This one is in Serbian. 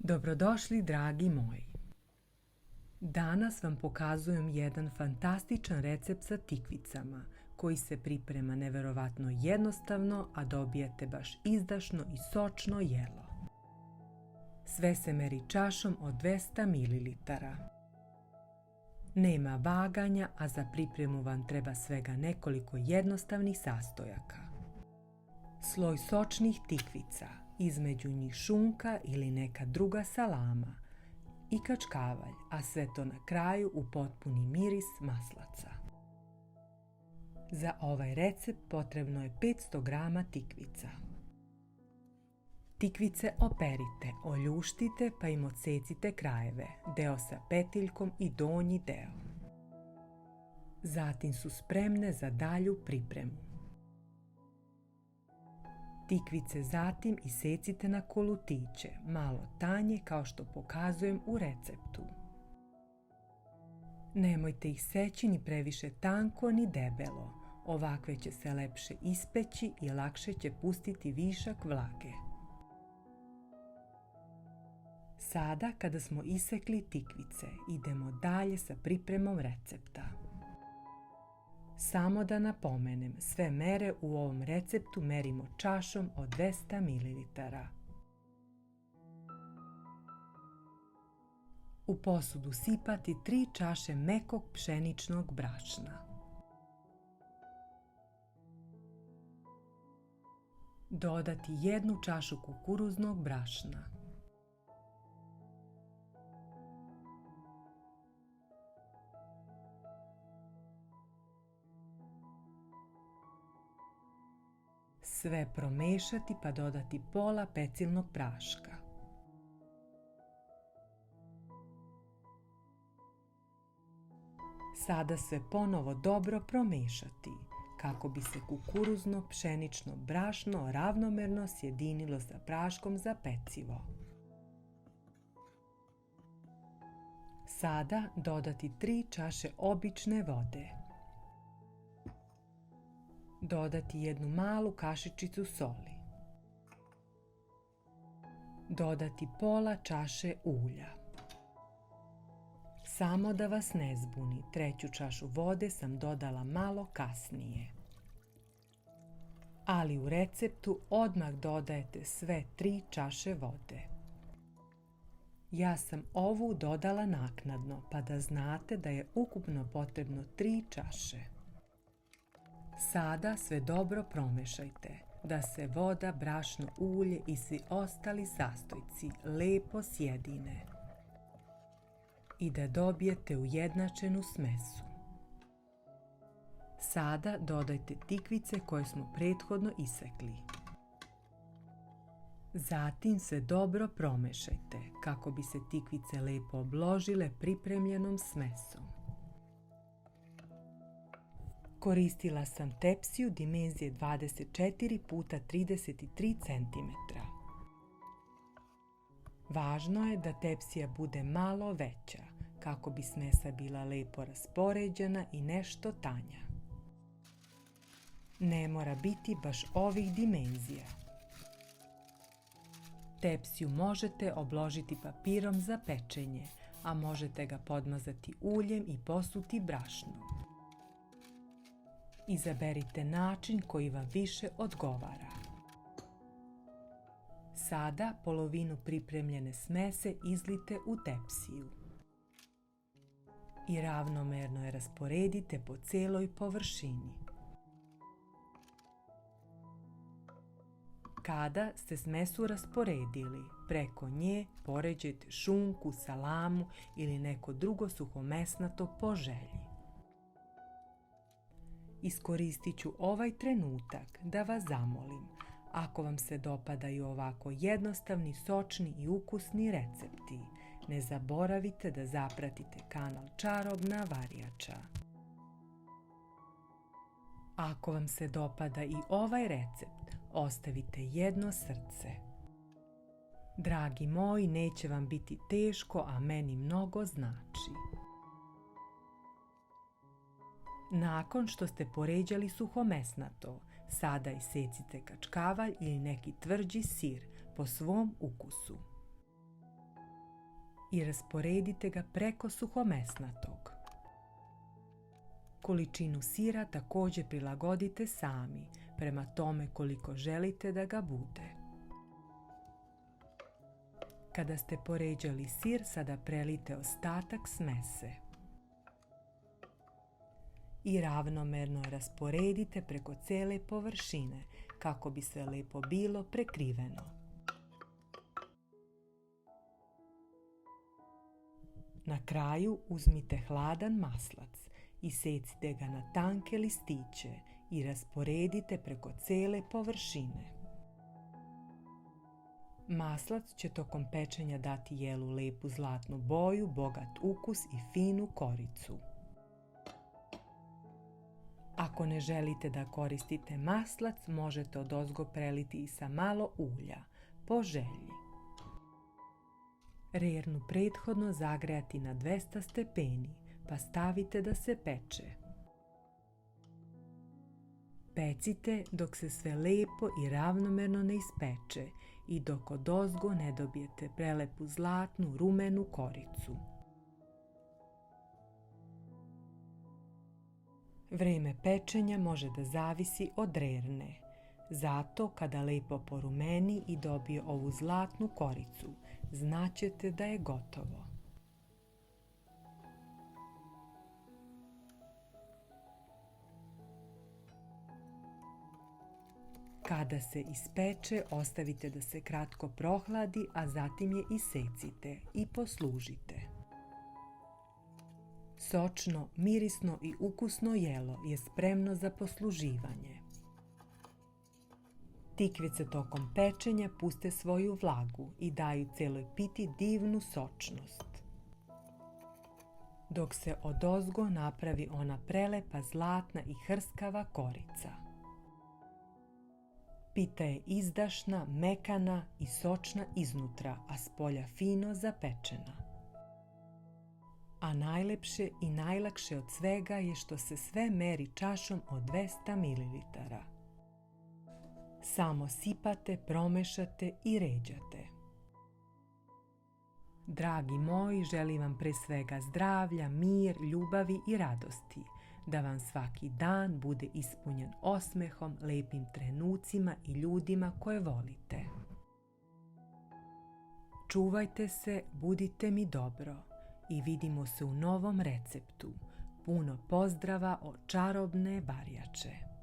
Dobrodošli, dragi moji. Danas vam pokazujem jedan fantastičan recept sa tikvicama koji se priprema neverovatno jednostavno, a dobijate baš izdašno i sočno jelo. Sve se meri čašom od 200 ml. Nema vaganja, a za pripremu vam treba svega nekoliko jednostavnih sastojaka. Sloj sočnih tikvica, između njih šunka ili neka druga salama i kačkavalj, a sve to na kraju u potpuni miris maslaca. Za ovaj recept potrebno je 500 grama tikvica. Tikvice operite, oljuštite pa im odsecite krajeve, deo sa petiljkom i donji deo. Zatim su spremne za dalju pripremu. Tikvice zatim isecite na kolutiće, malo tanje kao što pokazujem u receptu. Nemojte ih seći ni previše tanko ni debelo, ovakve će se lepše ispeći i lakše će pustiti višak vlage. Sada kada smo isekli tikvice, idemo dalje sa pripremom recepta. Samo da napomenem, sve mere u ovom receptu merimo čašom od 200 ml. U posudu sipati 3 čaše mekog pšeničnog brašna. Dodati 1 čašu kukuruznog brašna. Sve promešati pa dodati pola pecilnog praška. Sada sve ponovo dobro promešati kako bi se kukuruzno pšenično brašno ravnomerno sjedinilo sa praškom za pecivo. Sada dodati 3 čaše obične vode. Dodati 1 malu kašičicu soli. Dodati pola čaše ulja. Samo da vas ne zbuni, 3. čašu vode sam dodala malo kasnije. Ali u receptu odmah dodajete sve 3 čaše vode. Ja sam ovu dodala naknadno, pa da znate da je ukupno potrebno 3 čaše. Sada sve dobro promešajte, da se voda, brašno, ulje i svi ostali sastojci lepo sjedine i da dobijete ujednačenu smesu. Sada dodajte tikvice koje smo prethodno isekli. Zatim sve dobro promešajte kako bi se tikvice lepo obložile pripremljenom smesom. Koristila sam tepsiju dimenzije 24 x 33 cm. Važno je da tepsija bude malo veća, kako bi smesa bila lepo raspoređena i nešto tanja. Ne mora biti baš ovih dimenzija. Tepsiju možete obložiti papirom za pečenje, a možete ga podmazati uljem i posuti brašnom. Izaberite način koji vam više odgovara. Sada polovinu pripremljene smese izlijte u tepsiju i ravnomerno je rasporedite po celoj površini. Kada ste smesu rasporedili, preko nje poređajte šunku, salamu ili neko drugo suhomesnato po želji. Iskoristit ću ovaj trenutak da vas zamolim, ako vam se dopadaju ovako jednostavni, sočni i ukusni recepti, ne zaboravite da zapratite kanal Čarobna varjača. Ako vam se dopada i ovaj recept, ostavite jedno srce. Dragi moji, neće vam biti teško, a meni mnogo znači. Nakon što ste poređali suhomesnato, sada isecite kačkavalj ili neki tvrđi sir po svom ukusu. i rasporedite ga preko suhomesnatog. Količinu sira također prilagodite sami, prema tome koliko želite da ga bude. Kada ste poređali sir, sada prelite ostatak smese i ravnomerno rasporedite preko cijele površine kako bi sve lepo bilo prekriveno. Na kraju uzmite hladan maslac i secite ga na tanke listiće i rasporedite preko cijele površine. Maslac će tokom pečenja dati jelu lepu zlatnu boju, bogat ukus i finu koricu. Ako ne želite da koristite maslac, možete odozgo preliti i sa malo ulja, po želji. Rernu prethodno zagrejati na 200 stepeni, pa stavite da se peče. Pecite dok se sve lepo i ravnomerno ne ispeče i dok odozgo ne dobijete prelepu zlatnu rumenu koricu. Vreme pečenja može da zavisi od rerne. Zato kada lepo porumeni i dobije ovu zlatnu koricu, znaćete da je gotovo. Kada se ispeče, ostavite da se kratko prohladi, a zatim je isecite i poslužite. Sočno, mirisno i ukusno jelo je spremno za posluživanje. Tikvice tokom pečenja puste svoju vlagu i daju cijeloj piti divnu sočnost. Dok se odozgo napravi ona prelepa zlatna i hrskava korica. Pita je izdašna, mekana i sočna iznutra, a spolja fino zapečena. A najlepše i najlakše od svega je što se sve meri čašom od 200 ml. Samo sipate, promešate i ređate. Dragi moji, želim vam pre svega zdravlja, mir, ljubavi i radosti, da vam svaki dan bude ispunjen osmehom, lepim trenucima i ljudima koje volite. Čuvajte se, budite mi dobro i vidimo se u novom receptu. Puno pozdrava od čarobne varjače.